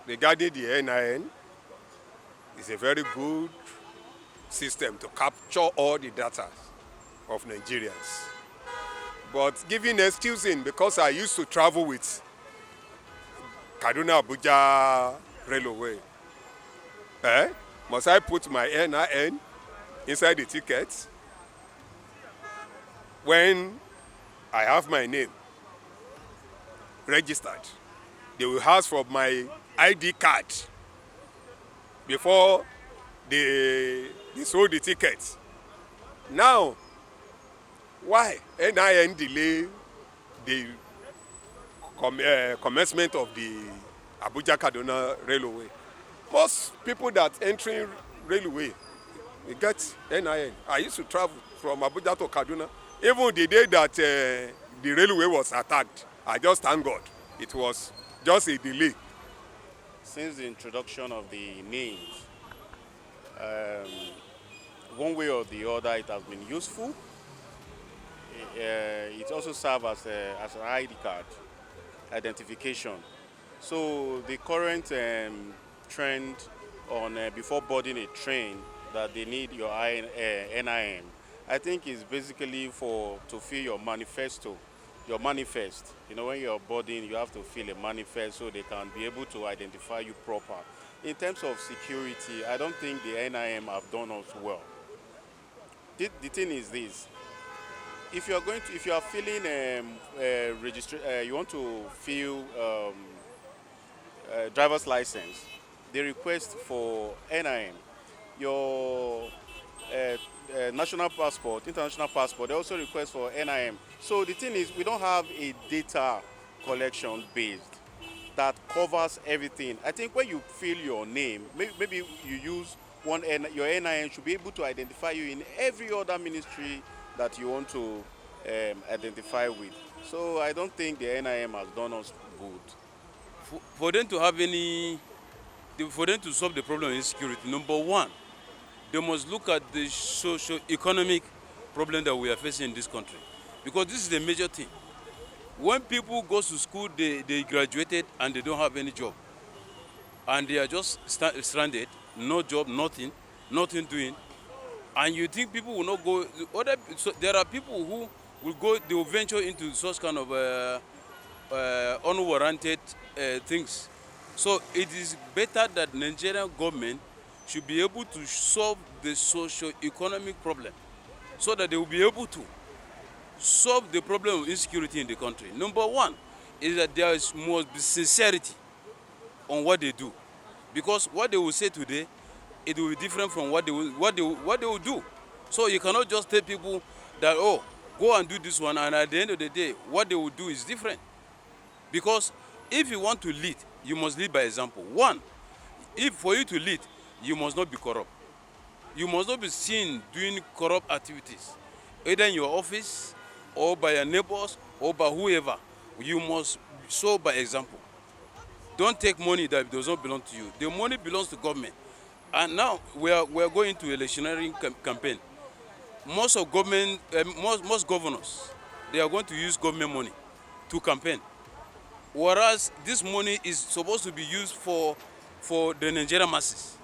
regarding the NIN, it's a very good system to capture all the data of Nigerians. But giving excusing, because I used to travel with Kaduna Abuja Railway, must I put my NIN inside the ticket when I have my name registered? They will ask for my ID card before they sold the ticket. Now, why NIN delay the commencement of the Abuja Kaduna Railway? Most people that entering railway, they get NIN. I used to travel from Abuja to Kaduna. Even the day that the railway was attacked, I just thank God. It was just a delay. Since the introduction of the NIN, one way or the other, it has been useful. It also serves as an ID card, identification. So the current trend on before boarding a train that they need your NIN, I think is basically to fill your manifesto, your manifest. You know, when you're boarding, you have to fill a manifest so they can be able to identify you proper. In terms of security, I don't think the NIN have done us well. The thing is this: if you are filling you want to fill driver's license, they request for NIN, your national passport, international passport. They also request for NIN. So the thing is, we don't have a data collection based that covers everything. I think when you fill your name, maybe you use your NIN should be able to identify you in every other ministry that you want to identify with. So I don't think the NIN has done us good. For them to have for them to solve the problem of insecurity, number one, they must look at the socio-economic problem that we are facing in this country. Because this is the major thing. When people go to school, they graduated and they don't have any job. And they are just stranded, no job, nothing doing. And you think people will not go, there are people who will go, they will venture into such kind of unwarranted things. So it is better that Nigerian government should be able to solve the socio-economic problem so that they will be able to solve the problem of insecurity in the country. Number one is that there must be sincerity on what they do. Because what they will say today, it will be different from what they will do. So you cannot just tell people that, oh, go and do this one, and at the end of the day, what they will do is different. Because if you want to lead, you must lead by example. One, for you to lead, you must not be corrupt. You must not be seen doing corrupt activities, either in your office, or by your neighbors, or by whoever. You must show by example. Don't take money that does not belong to you. The money belongs to government. And now we are going to electionary campaign. Most governors, they are going to use government money to campaign. Whereas this money is supposed to be used for the Nigerian masses.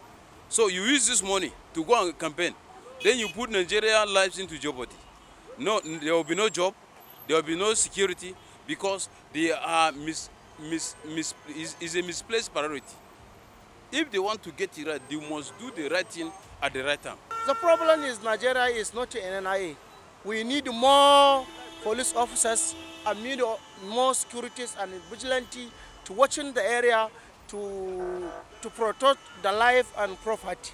So you use this money to go and campaign. Then you put Nigerian lives into jeopardy. No, there will be no job. There will be no security because they are is a misplaced priority. If they want to get it right, they must do the right thing at the right time. The problem is Nigeria is not an NIA. We need more police officers and need more securities and vigilante to watching the area to protect the life and property.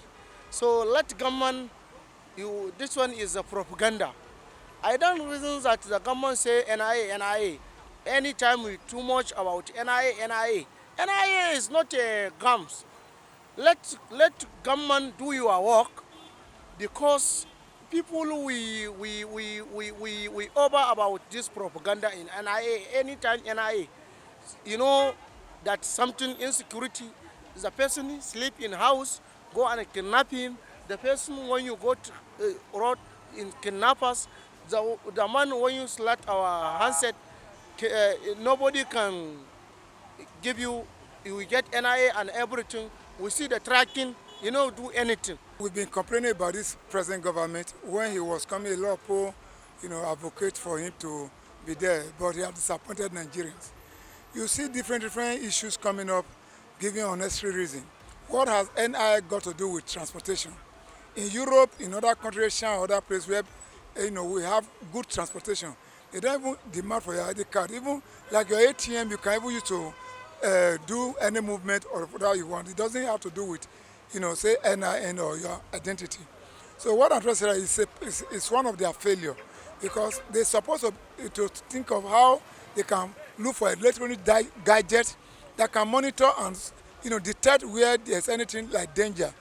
So let government, this one is a propaganda. I don't reason that the government say NIA. Anytime we too much about NIA. NIA is not a gums. Let government do your work, because people we over about this propaganda in NIA. Anytime NIA, you know that something insecurity. The person sleep in house, go and kidnap him. The person when you go to road in kidnappers, the man when you select our handset, nobody can give you we get NIA and everything. We see the tracking, do anything. We've been complaining about this present government. When he was coming, a lot of people, advocate for him to be there, but he has disappointed Nigerians. You see different issues coming up, giving unnecessary reason. What has NI got to do with transportation? In Europe, in other countries, China, other places where we have good transportation, they don't even demand for your ID card. Even like your ATM, you can even use to do any movement or whatever you want. It doesn't have to do with, say NIN or your identity. So what I'm trying to say is it's one of their failure, because they're supposed to think of how they can look for electronic gadgets that can monitor and detect where there's anything like danger,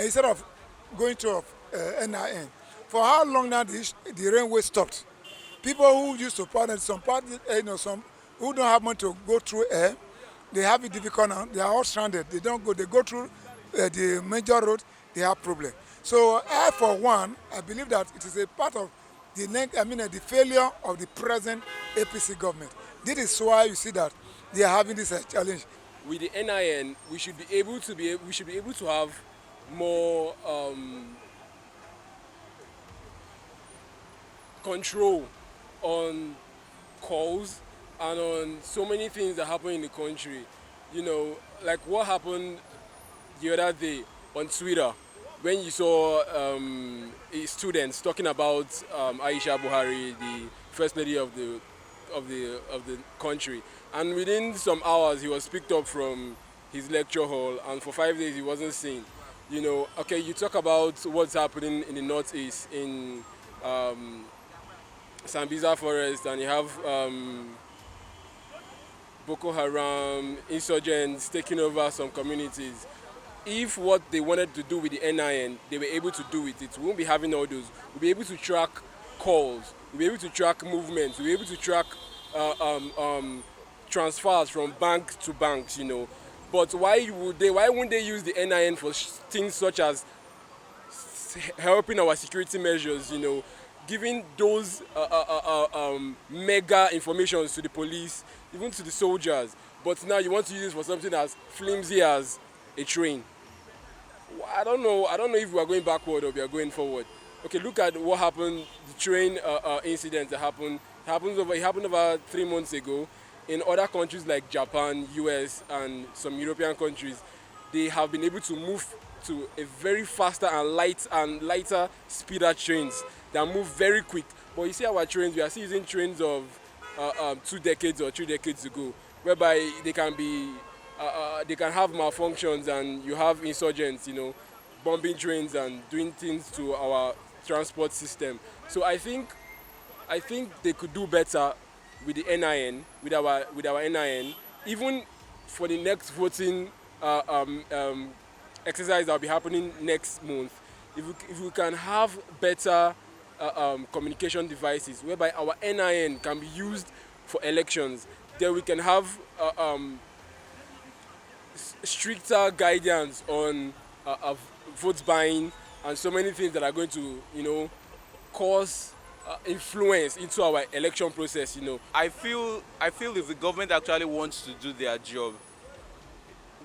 instead of going to NIN. For how long now the railway stopped? People who used to partner, some who don't have money to go through air, they have it difficult now. They are all stranded. They don't go. They go through the major road. They have problem. So I, for one, I believe that it is a part of the failure of the present APC government. This is why you see that they are having this challenge. With the NIN, we should be able to have more control on calls and on so many things that happen in the country. Like what happened the other day on Twitter when you saw students talking about Aisha Buhari, the first lady of the country, and within some hours he was picked up from his lecture hall, and for 5 days he wasn't seen. Okay, you talk about what's happening in the northeast in Sambisa Forest, and you have Boko Haram insurgents taking over some communities. If what they wanted to do with the NIN, they were able to do with it, we won't be having all those. We'll be able to track calls, we'll be able to track movements, we'll be able to track transfers from bank to banks, But why wouldn't they use the NIN for things such as helping our security measures, giving those mega informations to the police, even to the soldiers? But now you want to use it for something as flimsy as a train. I don't know if we are going backward or we are going forward. Okay, look at what happened, the train incident that happened. It happened over 3 months ago. In other countries like Japan, US, and some European countries, they have been able to move to a very faster and lighter speeder trains that move very quick. But you see our trains, we are still using trains of 2 decades or 3 decades ago, whereby they can have malfunctions and you have insurgents, bombing trains and doing things to our transport system. So I think they could do better with the NIN, with our NIN, even for the next voting exercise that will be happening next month. If we can have better communication devices whereby our NIN can be used for elections, then we can have stricter guidance on vote buying and so many things that are going to, cause influence into our election process. I feel if the government actually wants to do their job,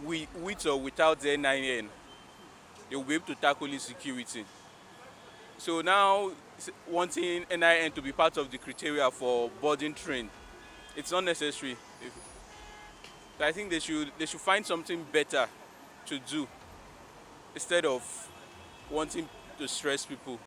with or without the NIN, they will be able to tackle insecurity. So now, wanting NIN to be part of the criteria for boarding train, it's not necessary. I think they should find something better to do instead of wanting to stress people.